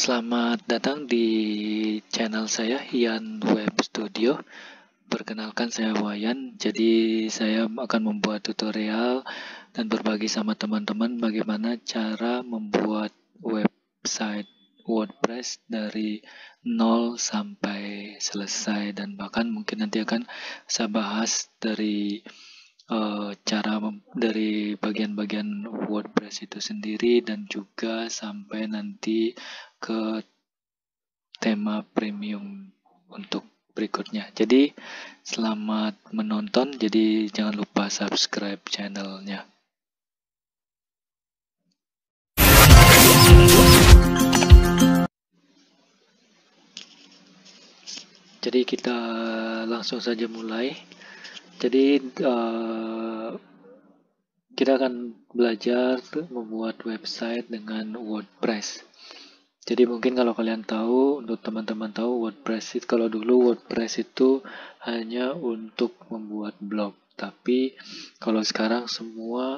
Selamat datang di channel saya, Ian Web Studio. Perkenalkan, saya Wayan. Jadi saya akan membuat tutorial dan berbagi sama teman-teman bagaimana cara membuat website WordPress dari nol sampai selesai, dan bahkan mungkin nanti akan saya bahas dari dari bagian-bagian WordPress itu sendiri, dan juga sampai nanti ke tema premium untuk berikutnya. Jadi selamat menonton, jadi jangan lupa subscribe channelnya. Jadi kita langsung saja mulai. Jadi kita akan belajar membuat website dengan WordPress. Jadi mungkin kalau kalian tahu, untuk teman-teman tahu, kalau dulu WordPress itu hanya untuk membuat blog. Tapi kalau sekarang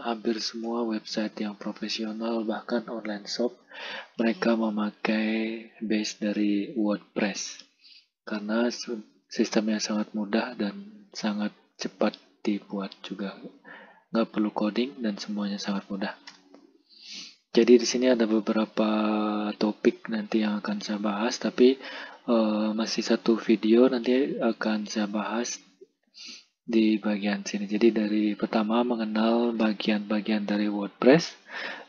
hampir semua website yang profesional, bahkan online shop, mereka memakai base dari WordPress. Karena sistemnya sangat mudah dan sangat cepat dibuat juga. Nggak perlu coding dan semuanya sangat mudah. Jadi di sini ada beberapa topik nanti yang akan saya bahas, tapi masih satu video nanti akan saya bahas di bagian sini. Jadi dari pertama mengenal bagian-bagian dari WordPress,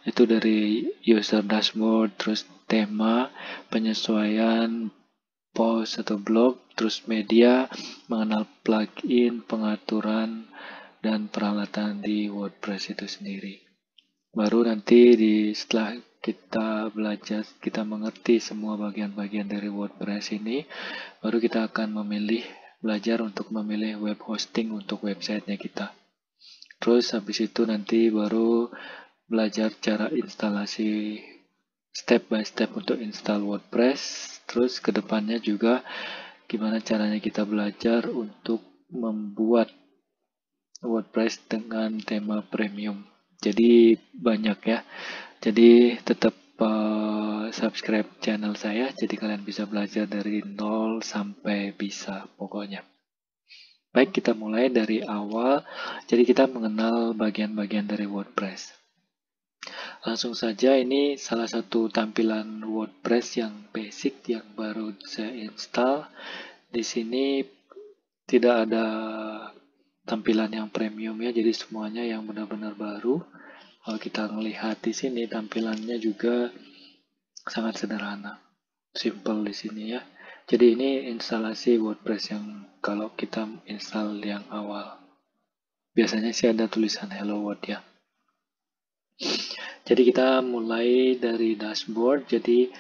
itu dari user dashboard, terus tema, penyesuaian post atau blog, terus media, mengenal plugin, pengaturan, dan peralatan di WordPress itu sendiri. Baru nanti setelah kita belajar, kita mengerti semua bagian-bagian dari WordPress ini, baru kita akan belajar untuk memilih web hosting untuk websitenya kita. Terus habis itu nanti baru belajar cara instalasi step by step untuk install WordPress. Terus kedepannya juga gimana caranya kita belajar untuk membuat WordPress dengan tema premium. Jadi banyak ya. Jadi tetap subscribe channel saya, jadi kalian bisa belajar dari nol sampai bisa pokoknya. Baik, kita mulai dari awal. Jadi kita mengenal bagian-bagian dari WordPress. Langsung saja, ini salah satu tampilan WordPress yang basic yang baru saya install. Di sini tidak ada tampilan yang premium ya, jadi semuanya yang benar-benar baru. Kalau kita melihat di sini, tampilannya juga sangat sederhana, simple di sini ya. Jadi ini instalasi WordPress yang kalau kita install yang awal, biasanya sih ada tulisan Hello World ya. Jadi kita mulai dari dashboard. Jadi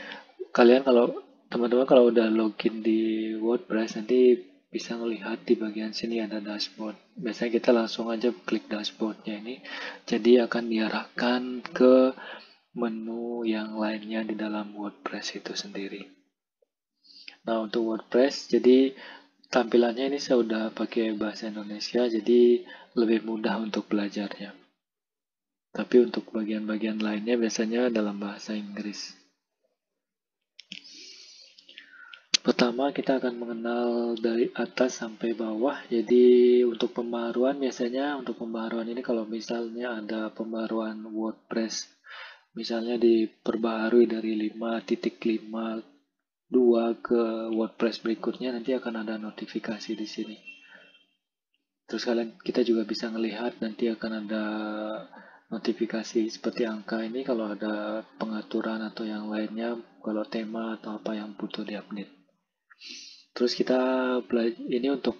teman-teman kalau udah login di WordPress, nanti bisa melihat di bagian sini ada dashboard. Biasanya kita langsung aja klik dashboardnya ini, jadi akan diarahkan ke menu yang lainnya di dalam WordPress itu sendiri. Nah, untuk WordPress, jadi tampilannya ini saya udah pakai bahasa Indonesia, jadi lebih mudah untuk belajarnya. Tapi untuk bagian-bagian lainnya biasanya dalam bahasa Inggris. Pertama, kita akan mengenal dari atas sampai bawah. Jadi untuk pembaruan, biasanya untuk pembaruan ini kalau misalnya ada pembaruan WordPress, misalnya diperbaharui dari 5.52 ke WordPress berikutnya, nanti akan ada notifikasi di sini. Terus kita juga bisa melihat nanti akan ada notifikasi seperti angka ini kalau ada pengaturan atau yang lainnya, kalau tema atau apa yang butuh diupdate. Terus ini untuk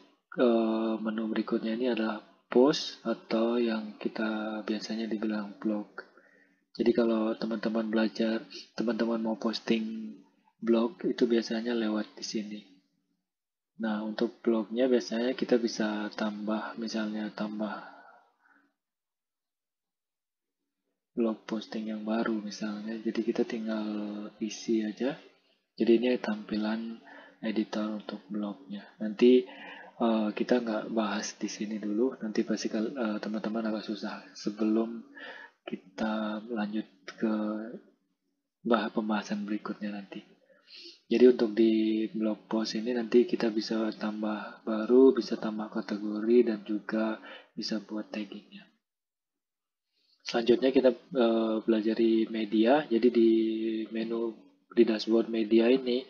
menu berikutnya ini adalah post atau yang kita biasanya dibilang blog. Jadi kalau teman-teman mau posting blog, itu biasanya lewat di sini. Nah, untuk blognya biasanya kita bisa tambah blog posting yang baru misalnya. Jadi kita tinggal isi aja. Jadi ini tampilan editor untuk blognya. Nanti kita nggak bahas di sini dulu. Nanti pasti teman-teman agak susah sebelum kita lanjut ke pembahasan berikutnya nanti. Jadi untuk di blog post ini nanti kita bisa tambah baru, bisa tambah kategori, dan juga bisa buat taggingnya. Selanjutnya kita belajar di media. Jadi di menu di dashboard media ini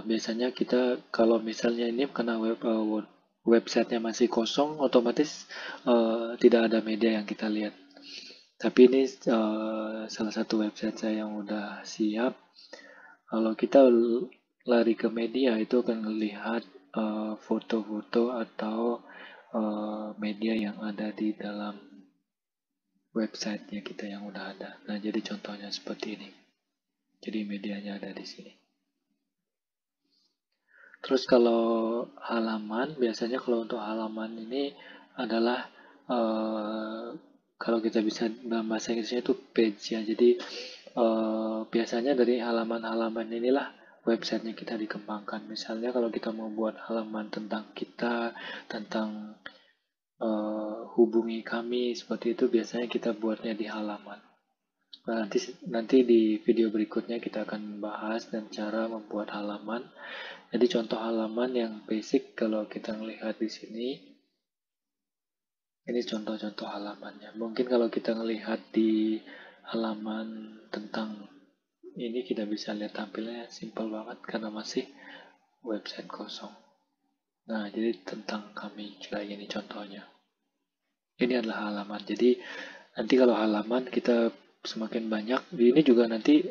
biasanya kita kalau misalnya ini karena websitenya masih kosong, otomatis tidak ada media yang kita lihat. Tapi ini salah satu website saya yang udah siap. Kalau kita lari ke media itu akan melihat foto-foto atau media yang ada di dalam websitenya kita yang udah ada. Nah, jadi contohnya seperti ini. Jadi medianya ada di sini. Terus kalau halaman, biasanya kalau untuk halaman ini adalah kalau kita bisa dalam bahasa Inggrisnya itu page ya. Jadi biasanya dari halaman-halaman inilah websitenya kita dikembangkan. Misalnya kalau kita mau buat halaman tentang kita, tentang hubungi kami, seperti itu biasanya kita buatnya di halaman. Nah, nanti di video berikutnya kita akan bahas dan cara membuat halaman. Jadi contoh halaman yang basic kalau kita melihat di sini, ini contoh-contoh halamannya. Mungkin kalau kita melihat di halaman tentang ini kita bisa lihat tampilnya simple banget karena masih website kosong. Nah, jadi tentang kami juga ini contohnya. Ini adalah halaman. Jadi nanti kalau halaman kita semakin banyak, ini juga nanti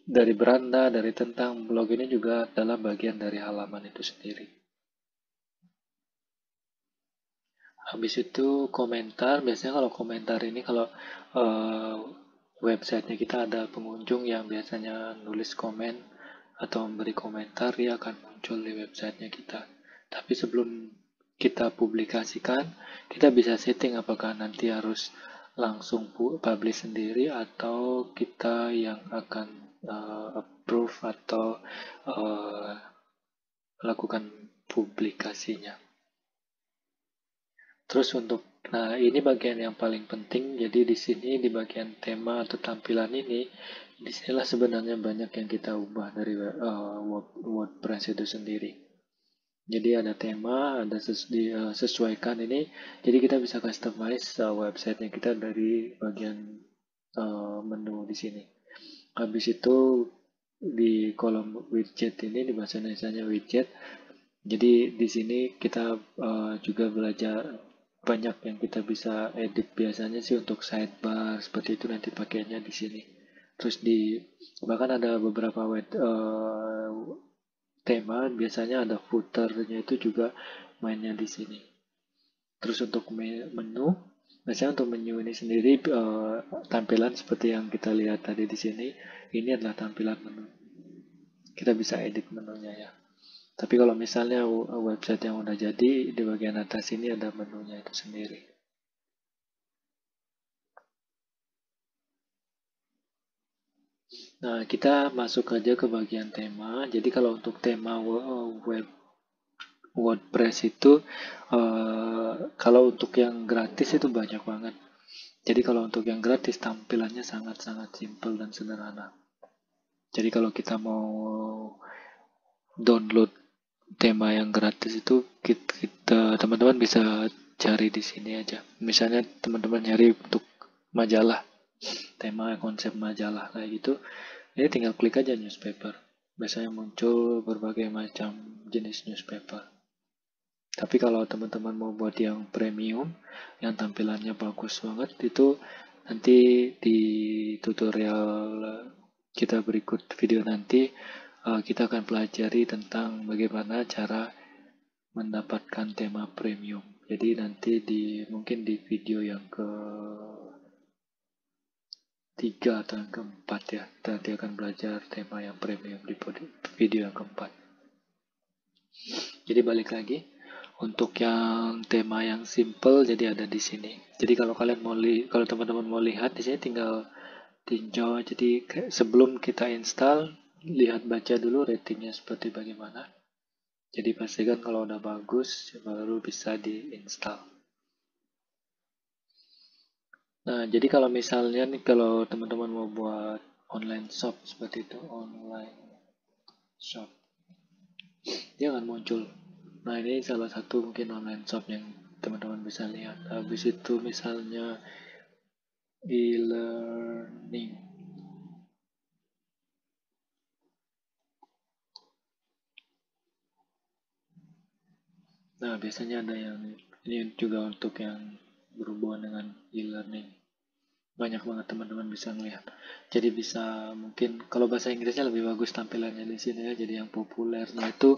dari beranda, dari tentang blog ini juga adalah bagian dari halaman itu sendiri. Habis itu komentar, biasanya kalau komentar ini kalau websitenya kita ada pengunjung yang biasanya nulis komen atau memberi komentar, dia akan muncul di websitenya kita. Tapi sebelum kita publikasikan, kita bisa setting apakah nanti harus langsung publish sendiri atau kita yang akan approve atau uh, lakukan publikasinya. Terus nah ini bagian yang paling penting. Jadi di sini di bagian tema atau tampilan ini, disinilah sebenarnya banyak yang kita ubah dari WordPress itu sendiri. Jadi ada tema, ada sesuaikan ini. Jadi kita bisa customize websitenya kita dari bagian menu di sini. Habis itu di kolom widget ini di bahasa Indonesia widget. Jadi di sini kita juga belajar banyak yang kita bisa edit. Biasanya sih untuk sidebar seperti itu nanti pakainya di sini. Terus bahkan ada beberapa tema biasanya ada footernya itu juga mainnya di sini. Terus untuk menu, biasanya untuk menu ini sendiri tampilan seperti yang kita lihat tadi di sini. Ini adalah tampilan menu. Kita bisa edit menunya ya. Tapi kalau misalnya website yang udah jadi, di bagian atas ini ada menunya itu sendiri. Nah, kita masuk aja ke bagian tema. Jadi kalau untuk tema web WordPress itu, kalau untuk yang gratis itu banyak banget. Jadi kalau untuk yang gratis tampilannya sangat-sangat simple dan sederhana. Jadi kalau kita mau download tema yang gratis itu kita teman-teman bisa cari di sini aja. Misalnya teman-teman nyari untuk majalah, tema konsep majalah kayak gitu, ini tinggal klik aja newspaper. Biasanya muncul berbagai macam jenis newspaper. Tapi kalau teman-teman mau buat yang premium, yang tampilannya bagus banget, itu nanti di tutorial kita berikut video nanti kita akan pelajari tentang bagaimana cara mendapatkan tema premium. Jadi nanti mungkin di video yang ketiga atau yang keempat ya, kita nanti akan belajar tema yang premium di video yang keempat. Jadi balik lagi, untuk yang tema yang simple jadi ada di sini. Jadi kalau kalian kalau teman-teman mau lihat di sini tinggal tinjau. Jadi sebelum kita install, lihat baca dulu ratingnya seperti bagaimana. Jadi pastikan kalau udah bagus baru bisa diinstal. Nah, jadi kalau misalnya nih kalau teman-teman mau buat online shop seperti itu, online shop, dia akan muncul. Nah, ini salah satu mungkin online shop yang teman-teman bisa lihat. Habis itu misalnya e-learning. Nah, biasanya ada yang ini juga untuk yang berhubungan dengan e-learning. Banyak banget teman-teman bisa ngelihat. Jadi bisa mungkin kalau bahasa Inggrisnya lebih bagus tampilannya di sini ya. Jadi yang populer. Nah, itu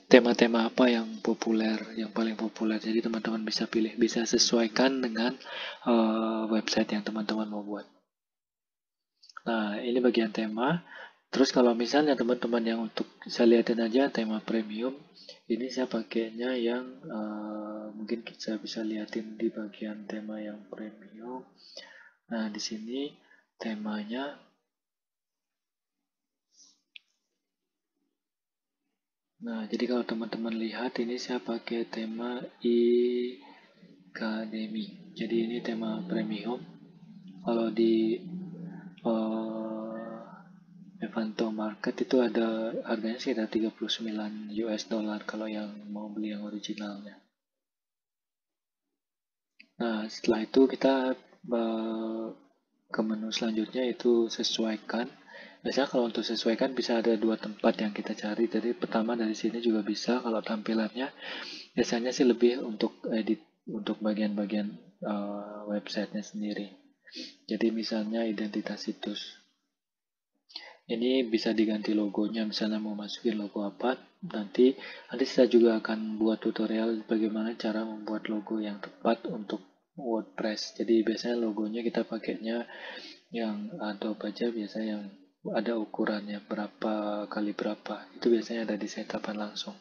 tema-tema apa yang populer, yang paling populer. Jadi teman-teman bisa pilih, bisa sesuaikan dengan website yang teman-teman mau buat. Nah, ini bagian tema. Terus kalau misalnya teman-teman yang untuk saya lihatin aja tema premium, ini saya pakainya yang mungkin saya bisa lihatin di bagian tema yang premium. Nah, di sini temanya. Nah, jadi kalau teman-teman lihat ini saya pakai tema Academy. Jadi ini tema premium. Kalau di Evanto Market itu ada harganya sekitar 39 US dollar kalau yang mau beli yang originalnya. Nah, setelah itu kita ke menu selanjutnya itu sesuaikan. Biasanya kalau untuk sesuaikan bisa ada dua tempat yang kita cari. Jadi pertama dari sini juga bisa kalau tampilannya. Biasanya sih lebih untuk edit untuk bagian-bagian websitenya sendiri. Jadi misalnya identitas situs. Ini bisa diganti logonya, misalnya mau masukin logo apa. Nanti saya juga akan buat tutorial bagaimana cara membuat logo yang tepat untuk WordPress. Jadi biasanya logonya kita pakainya yang Adobe aja, biasanya yang ada ukurannya berapa kali berapa. Itu biasanya ada di setapan langsung.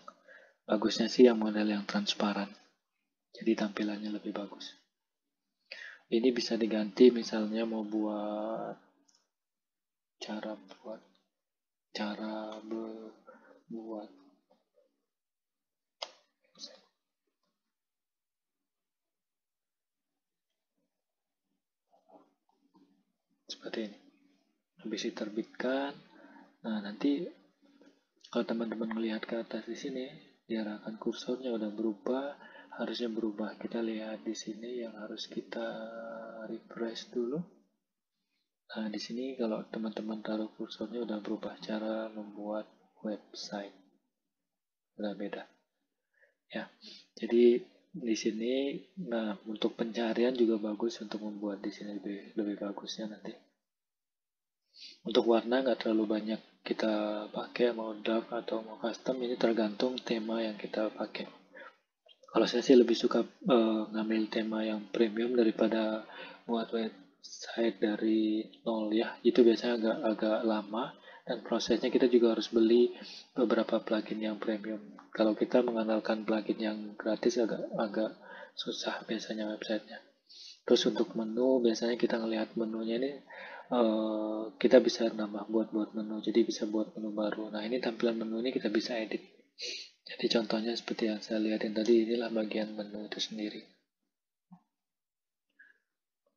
Bagusnya sih yang model yang transparan. Jadi tampilannya lebih bagus. Ini bisa diganti misalnya mau buat cara buat cara buat seperti ini. Habis diterbitkan. Nah, nanti kalau teman-teman melihat ke atas di sini, diarahkan kursornya udah berubah, harusnya berubah. Kita lihat di sini yang harus kita refresh dulu. Nah, di sini kalau teman-teman taruh kursornya udah berubah cara membuat website. Udah beda. Ya. Jadi di sini nah untuk pencarian juga bagus untuk membuat di sini lebih bagusnya nanti. Untuk warna nggak terlalu banyak kita pakai, mau dark atau mau custom, ini tergantung tema yang kita pakai. Kalau saya sih lebih suka ngambil tema yang premium daripada buat website dari nol ya. Itu biasanya agak lama dan prosesnya kita juga harus beli beberapa plugin yang premium. Kalau kita mengandalkan plugin yang gratis agak susah biasanya websitenya. Terus untuk menu biasanya kita ngelihat menunya ini kita bisa nambah buat menu, jadi bisa buat menu baru. Nah, ini tampilan menu ini kita bisa edit. Jadi contohnya seperti yang saya lihatin tadi, inilah bagian menu itu sendiri.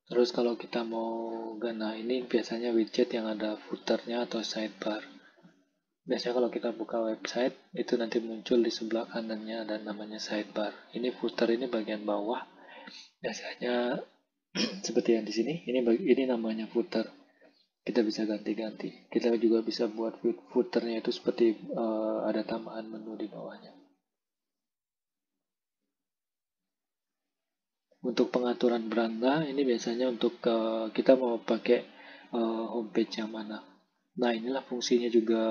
Terus kalau kita mau nah ini biasanya widget yang ada footernya atau sidebar. Biasanya kalau kita buka website, itu nanti muncul di sebelah kanannya ada namanya sidebar. Ini footer ini bagian bawah. Biasanya seperti yang di sini, ini namanya footer. Kita bisa ganti-ganti. Kita juga bisa buat footernya itu seperti ada tambahan menu di bawahnya. Untuk pengaturan beranda ini biasanya untuk kita mau pakai homepage yang mana. Nah, inilah fungsinya juga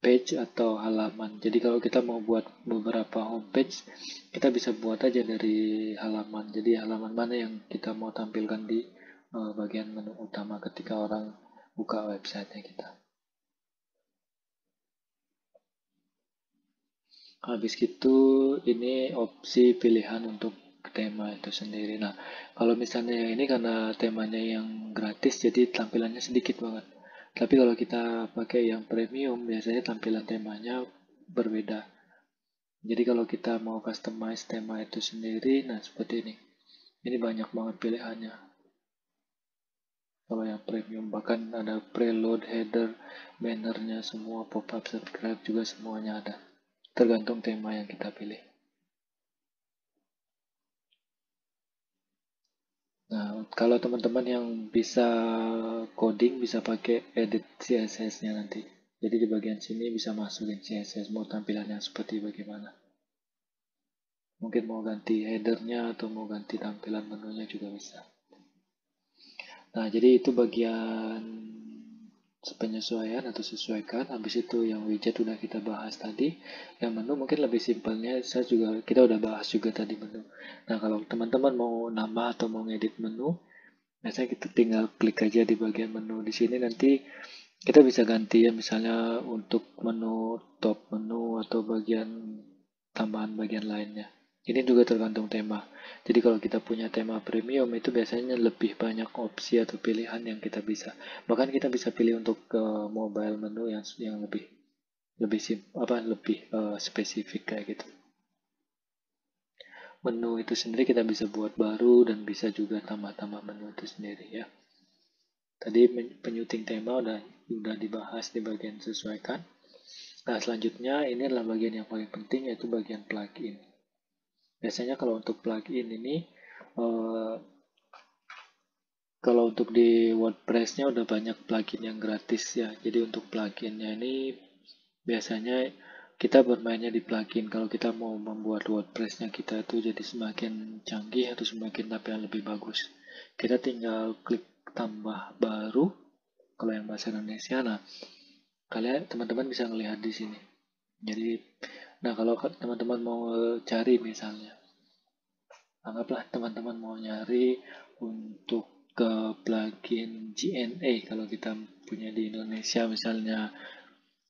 page atau halaman. Jadi kalau kita mau buat beberapa homepage, kita bisa buat aja dari halaman. Jadi halaman mana yang kita mau tampilkan di bagian menu utama ketika orang buka websitenya kita. Habis itu ini opsi pilihan untuk tema itu sendiri. Nah, kalau misalnya yang ini karena temanya yang gratis jadi tampilannya sedikit banget. Tapi kalau kita pakai yang premium biasanya tampilan temanya berbeda. Jadi kalau kita mau customize tema itu sendiri, nah seperti ini. Ini banyak banget pilihannya. Kalau yang premium bahkan ada preload, header, bannernya semua, pop-up, subscribe juga semuanya ada. Tergantung tema yang kita pilih. Nah, kalau teman-teman yang bisa coding bisa pakai edit CSS-nya nanti. Jadi di bagian sini bisa masukin CSS mau tampilannya seperti bagaimana. Mungkin mau ganti headernya atau mau ganti tampilan menunya juga bisa. Nah, jadi itu bagian penyesuaian atau sesuaikan. Habis itu yang widget udah kita bahas tadi. Yang menu mungkin lebih simpelnya kita udah bahas juga tadi menu. Nah, kalau teman-teman mau nambah atau mau ngedit menu, biasanya kita tinggal klik aja di bagian menu di sini, nanti kita bisa ganti ya, misalnya untuk menu top menu atau bagian tambahan bagian lainnya. Ini juga tergantung tema. Jadi kalau kita punya tema premium itu biasanya lebih banyak opsi atau pilihan yang kita bisa. Bahkan kita bisa pilih untuk mobile menu yang lebih spesifik kayak gitu. Menu itu sendiri kita bisa buat baru dan bisa juga tambah-tambah menu itu sendiri ya. Tadi penyuting tema udah dibahas di bagian sesuaikan. Nah, selanjutnya ini adalah bagian yang paling penting, yaitu bagian plugin. Biasanya kalau untuk plugin ini, eh, kalau untuk di WordPress-nya udah banyak plugin yang gratis ya. Jadi untuk pluginnya ini biasanya kita bermainnya di plugin. Kalau kita mau membuat WordPress-nya kita itu jadi semakin canggih atau semakin tampilan lebih bagus, kita tinggal klik tambah baru. Kalau yang bahasa Indonesia, nah kalian teman-teman bisa melihat di sini. Jadi, nah kalau teman-teman mau cari misalnya, anggaplah teman-teman mau nyari untuk ke plugin GNA, kalau kita punya di Indonesia misalnya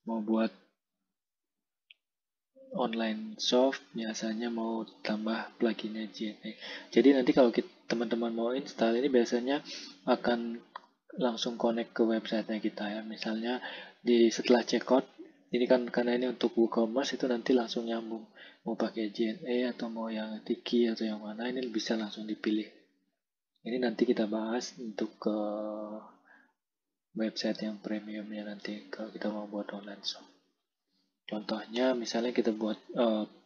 mau buat online shop, biasanya mau tambah pluginnya GNA. Jadi nanti kalau teman-teman mau install ini biasanya akan langsung connect ke websitenya kita ya. Misalnya setelah checkout, ini kan karena ini untuk WooCommerce itu nanti langsung nyambung. Mau pakai GNA atau mau yang Tiki atau yang mana, ini bisa langsung dipilih. Ini nanti kita bahas untuk ke website yang premiumnya nanti kalau kita mau buat online shop. Contohnya misalnya kita buat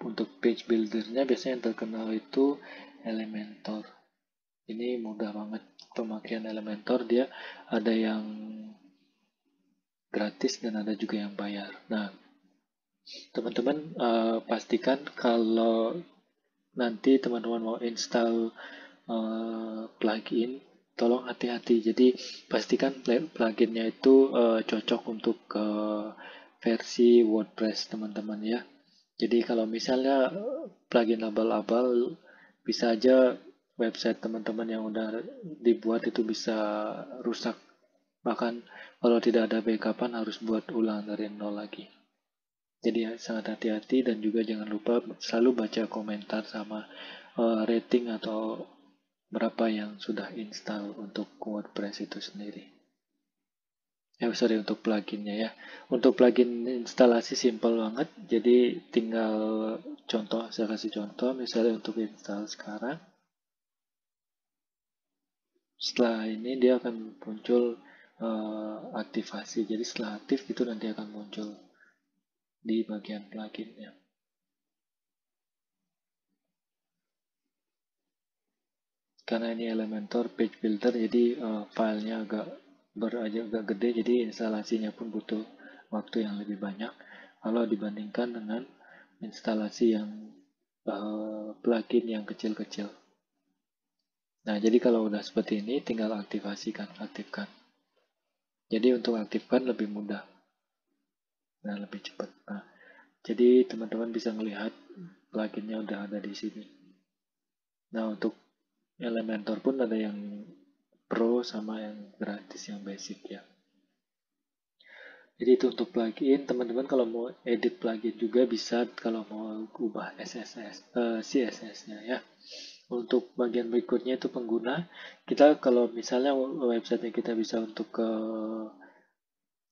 untuk page buildernya biasanya yang terkenal itu Elementor. Ini mudah banget pemakaian Elementor, dia ada yang gratis dan ada juga yang bayar. Nah, teman-teman pastikan kalau nanti teman-teman mau install plugin, tolong hati-hati. Jadi pastikan pluginnya itu cocok untuk versi WordPress teman-teman ya. Jadi kalau misalnya plugin abal-abal, bisa aja website teman-teman yang udah dibuat itu bisa rusak. Bahkan kalau tidak ada backupan harus buat ulang dari nol lagi. Jadi sangat hati-hati dan juga jangan lupa selalu baca komentar sama rating atau berapa yang sudah install untuk WordPress itu sendiri. Sorry, untuk pluginnya ya. Untuk plugin instalasi simple banget. Jadi tinggal saya kasih contoh misalnya untuk install sekarang. Setelah ini dia akan muncul aktivasi. Jadi setelah aktif itu nanti akan muncul di bagian pluginnya. Karena ini Elementor Page Builder, jadi filenya agak gede, jadi instalasinya pun butuh waktu yang lebih banyak kalau dibandingkan dengan instalasi yang plugin yang kecil-kecil. Nah, jadi kalau udah seperti ini, tinggal aktifkan. Jadi untuk aktifkan lebih mudah dan lebih cepat. Nah, jadi teman-teman bisa melihat pluginnya udah ada di sini. Nah, untuk Elementor pun ada yang Pro sama yang gratis, yang basic ya. Jadi itu untuk plugin. Teman-teman kalau mau edit plugin juga bisa kalau mau ubah CSS-nya ya. Untuk bagian berikutnya itu pengguna. Kita kalau misalnya website kita bisa untuk ke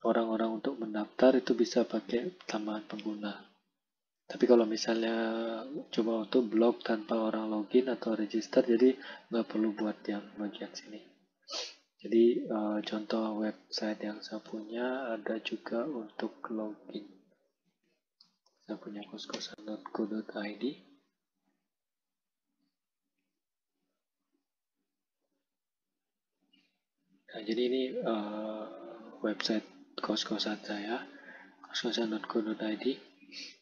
orang-orang untuk mendaftar itu bisa pakai tambahan pengguna. Tapi kalau misalnya coba untuk blog tanpa orang login atau register, jadi nggak perlu buat yang bagian sini. Jadi contoh website yang saya punya ada juga untuk login. Saya punya koskosan.co.id. Nah, jadi ini website kos-kosan saya, koskosan.co.id.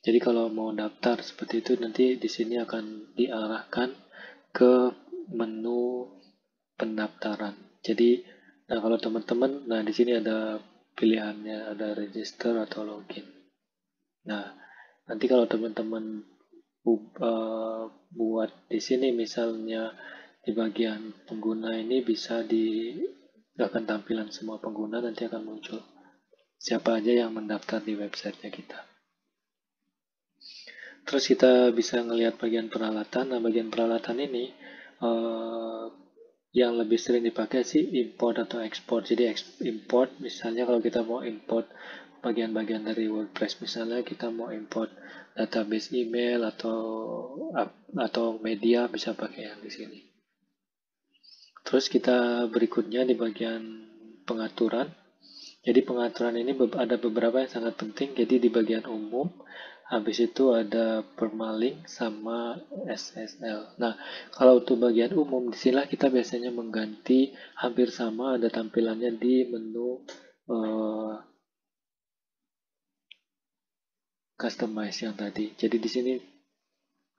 Jadi kalau mau daftar seperti itu nanti di sini akan diarahkan ke menu pendaftaran. Jadi, nah kalau teman-teman, nah di sini ada pilihannya, ada register atau login. Nah, nanti kalau teman-teman buat di sini misalnya di bagian pengguna ini bisa akan tampilan semua pengguna nanti akan muncul siapa aja yang mendaftar di websitenya kita. Terus kita bisa ngelihat bagian peralatan. Nah, bagian peralatan ini yang lebih sering dipakai sih import atau ekspor. Jadi import misalnya kalau kita mau import bagian-bagian dari WordPress, misalnya kita mau import database email atau media, bisa pakai yang di sini. Terus kita berikutnya di bagian pengaturan. Jadi pengaturan ini ada beberapa yang sangat penting. Jadi di bagian umum, habis itu ada permalink sama SSL. Nah, kalau untuk bagian umum, disinilah kita biasanya mengganti hampir sama ada tampilannya di menu customize yang tadi. Jadi di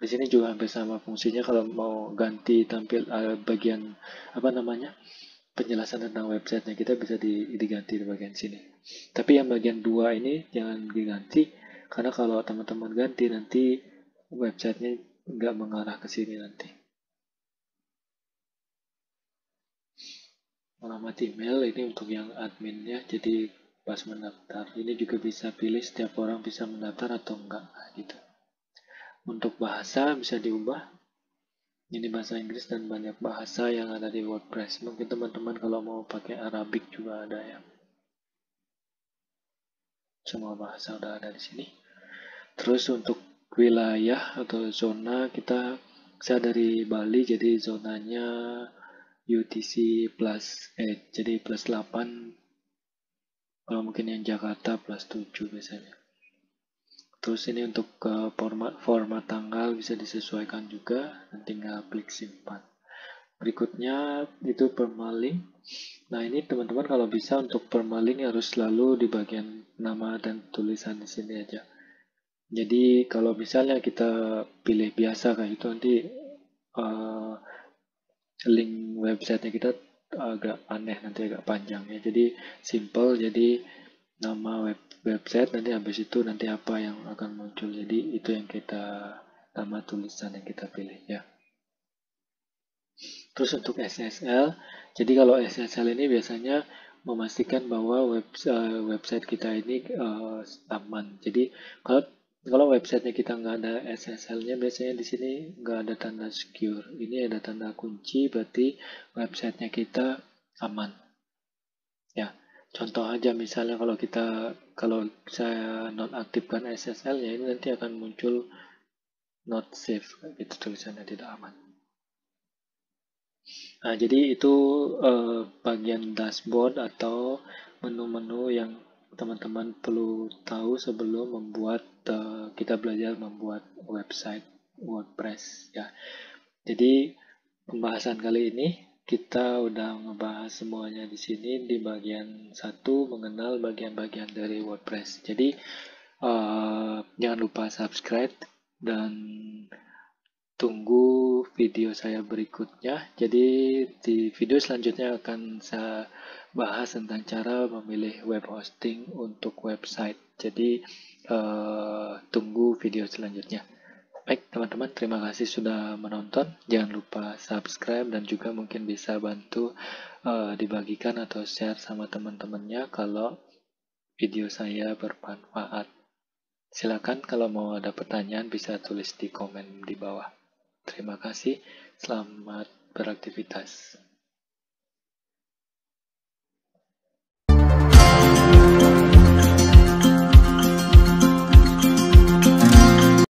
sini juga hampir sama fungsinya. Kalau mau ganti tampil bagian apa namanya penjelasan tentang websitenya, kita bisa diganti di bagian sini. Tapi yang bagian dua ini jangan diganti, karena kalau teman-teman ganti nanti websitenya nggak mengarah ke sini nanti. Alamat email ini untuk yang adminnya, jadi pas mendaftar ini juga bisa pilih setiap orang bisa mendaftar atau enggak gitu. Untuk bahasa bisa diubah. Ini bahasa Inggris dan banyak bahasa yang ada di WordPress. Mungkin teman-teman kalau mau pakai Arabic juga ada ya. Semua bahasa udah ada di sini. Terus untuk wilayah atau zona saya dari Bali, jadi zonanya UTC plus jadi plus 8. Kalau mungkin yang Jakarta plus 7 biasanya. Terus ini untuk format tanggal bisa disesuaikan juga, dan tinggal klik simpan. Berikutnya itu permalink. Nah, ini teman-teman kalau bisa untuk permalink harus selalu di bagian nama dan tulisan di sini aja. Jadi kalau misalnya kita pilih biasa kayak itu, nanti uh, link websitenya kita agak aneh, nanti agak panjang ya. Jadi simple, jadi nama website, nanti habis itu nanti apa yang akan muncul. Jadi itu yang kita nama tulisan yang kita pilih ya. Terus untuk SSL, jadi kalau SSL ini biasanya memastikan bahwa website kita ini aman. Jadi kalau websitenya kita nggak ada SSL-nya, biasanya di sini nggak ada tanda secure. Ini ada tanda kunci, berarti websitenya kita aman. Ya, contoh aja misalnya kalau saya nonaktifkan SSL-nya, ini nanti akan muncul not safe, gitu tulisannya tidak aman. Nah, jadi itu bagian dashboard atau menu-menu yang teman-teman perlu tahu sebelum kita belajar membuat website WordPress ya. Jadi pembahasan kali ini kita udah ngebahas semuanya di sini di bagian 1, mengenal bagian-bagian dari WordPress. Jadi jangan lupa subscribe dan tunggu video saya berikutnya. Jadi di video selanjutnya akan saya bahas tentang cara memilih web hosting untuk website. Jadi tunggu video selanjutnya. Baik teman-teman, terima kasih sudah menonton. Jangan lupa subscribe dan juga mungkin bisa bantu dibagikan atau share sama teman-temannya kalau video saya bermanfaat. Silakan kalau mau ada pertanyaan bisa tulis di komen di bawah. Terima kasih, selamat beraktivitas.